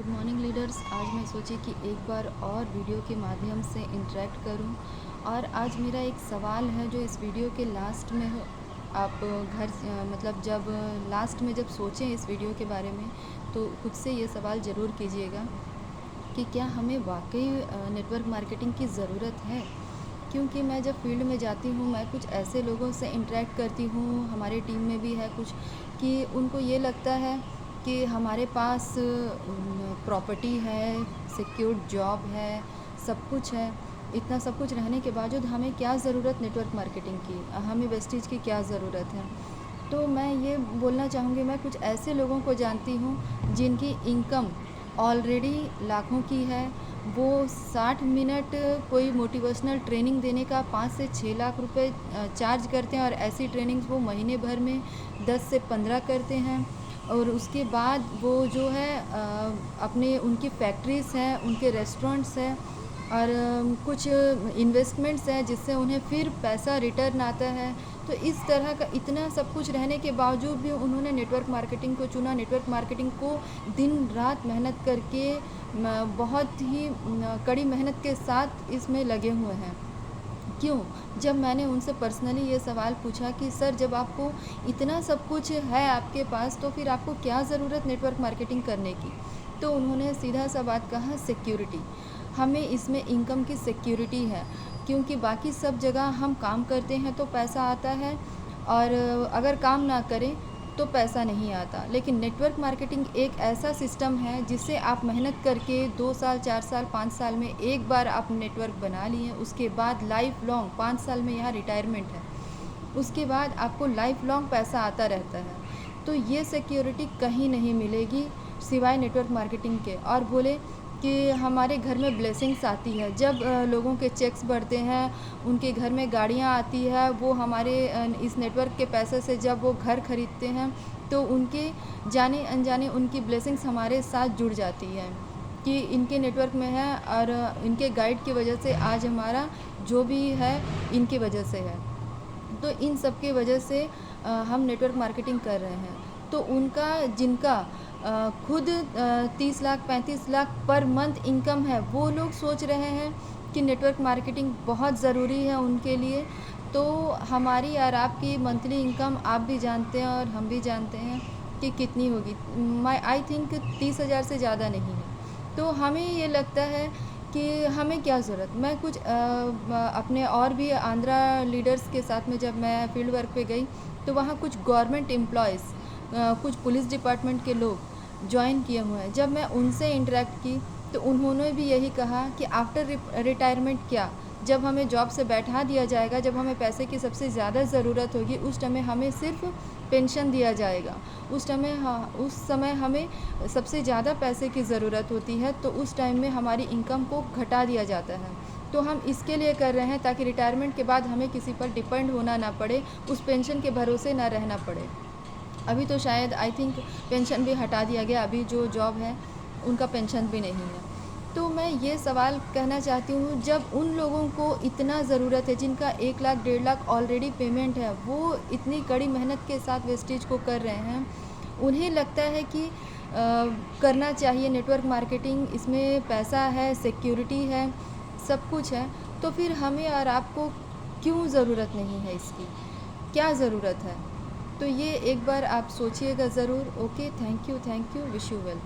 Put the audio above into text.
Good morning leaders. आज मैं सोची कि एक बार और वीडियो के माध्यम से इंटरेक्ट करूं और आज मेरा एक सवाल है जो इस वीडियो के लास्ट में हो। आप मतलब जब लास्ट में जब सोचें इस वीडियो के बारे में तो खुद से ये सवाल ज़रूर कीजिएगा कि क्या हमें वाकई नेटवर्क मार्केटिंग की ज़रूरत है। क्योंकि मैं जब फील्ड में जाती हूँ मैं कुछ ऐसे लोगों से इंटरेक्ट करती हूँ, हमारे टीम में भी है कुछ, कि उनको ये लगता है कि हमारे पास प्रॉपर्टी है, सिक्योर्ड जॉब है, सब कुछ है। इतना सब कुछ रहने के बावजूद हमें क्या ज़रूरत नेटवर्क मार्केटिंग की, हमें वेस्टीज की क्या ज़रूरत है। तो मैं ये बोलना चाहूँगी, मैं कुछ ऐसे लोगों को जानती हूँ जिनकी इनकम ऑलरेडी लाखों की है। वो 60 मिनट कोई मोटिवेशनल ट्रेनिंग देने का 5 से 6 लाख रुपए चार्ज करते हैं और ऐसी ट्रेनिंग्स वो महीने भर में 10 से 15 करते हैं। और उसके बाद वो जो है अपने उनकी फैक्ट्रीज़ हैं, उनके रेस्टोरेंट्स हैं और कुछ इन्वेस्टमेंट्स हैं जिससे उन्हें फिर पैसा रिटर्न आता है। तो इस तरह का इतना सब कुछ रहने के बावजूद भी उन्होंने नेटवर्क मार्केटिंग को चुना। नेटवर्क मार्केटिंग को दिन रात मेहनत करके बहुत ही कड़ी मेहनत के साथ इसमें लगे हुए हैं। क्यों? जब मैंने उनसे पर्सनली ये सवाल पूछा कि सर, जब आपको इतना सब कुछ है आपके पास तो फिर आपको क्या ज़रूरत नेटवर्क मार्केटिंग करने की, तो उन्होंने सीधा सा बात कहा, सिक्योरिटी। हमें इसमें इनकम की सिक्योरिटी है क्योंकि बाकी सब जगह हम काम करते हैं तो पैसा आता है और अगर काम ना करें तो पैसा नहीं आता। लेकिन नेटवर्क मार्केटिंग एक ऐसा सिस्टम है जिससे आप मेहनत करके 2 साल 4 साल 5 साल में एक बार आप नेटवर्क बना लिए, उसके बाद लाइफ लॉन्ग 5 साल में यहाँ रिटायरमेंट है, उसके बाद आपको लाइफ लॉन्ग पैसा आता रहता है। तो ये सिक्योरिटी कहीं नहीं मिलेगी सिवाय नेटवर्क मार्केटिंग के। और बोले कि हमारे घर में ब्लेसिंग्स आती है, जब लोगों के चेक्स बढ़ते हैं, उनके घर में गाड़ियाँ आती है, वो हमारे इस नेटवर्क के पैसे से जब वो घर खरीदते हैं तो उनके जाने अनजाने उनकी ब्लेसिंग्स हमारे साथ जुड़ जाती है कि इनके नेटवर्क में है और इनके गाइड की वजह से आज हमारा जो भी है इनकी वजह से है। तो इन सब की वजह से हम नेटवर्क मार्केटिंग कर रहे हैं। तो उनका जिनका खुद 30 lakh 35 lakh per month income है, वो लोग सोच रहे हैं कि नेटवर्क मार्केटिंग बहुत ज़रूरी है उनके लिए। तो हमारी और आपकी मंथली इनकम आप भी जानते हैं और हम भी जानते हैं कि कितनी होगी। आई थिंक 30,000 से ज़्यादा नहीं है। तो हमें ये लगता है कि हमें क्या ज़रूरत। मैं कुछ अपने और भी आंध्रा लीडर्स के साथ में जब मैं फील्ड वर्क पे गई तो वहाँ कुछ गवर्नमेंट एम्प्लॉयज़, कुछ पुलिस डिपार्टमेंट के लोग ज्वाइन किए हुए हैं। जब मैं उनसे इंटरेक्ट की तो उन्होंने भी यही कहा कि आफ्टर रिटायरमेंट क्या, जब हमें जॉब से बैठा दिया जाएगा, जब हमें पैसे की सबसे ज़्यादा ज़रूरत होगी, उस टाइम हमें सिर्फ पेंशन दिया जाएगा। उस समय हमें सबसे ज़्यादा पैसे की ज़रूरत होती है, तो उस टाइम में हमारी इनकम को घटा दिया जाता है। तो हम इसके लिए कर रहे हैं ताकि रिटायरमेंट के बाद हमें किसी पर डिपेंड होना ना पड़े, उस पेंशन के भरोसे ना रहना पड़े। अभी तो शायद आई थिंक पेंशन भी हटा दिया गया, अभी जो जॉब है उनका पेंशन भी नहीं है। तो मैं ये सवाल कहना चाहती हूँ, जब उन लोगों को इतना ज़रूरत है, जिनका 1 लाख 1.5 लाख ऑलरेडी पेमेंट है, वो इतनी कड़ी मेहनत के साथ वेस्टेज को कर रहे हैं, उन्हें लगता है कि करना चाहिए नेटवर्क मार्केटिंग, इसमें पैसा है, सिक्योरिटी है, सब कुछ है, तो फिर हमें और आपको क्यों ज़रूरत नहीं है इसकी, क्या ज़रूरत है। तो ये एक बार आप सोचिएगा ज़रूर। Okay, thank you, wish you well.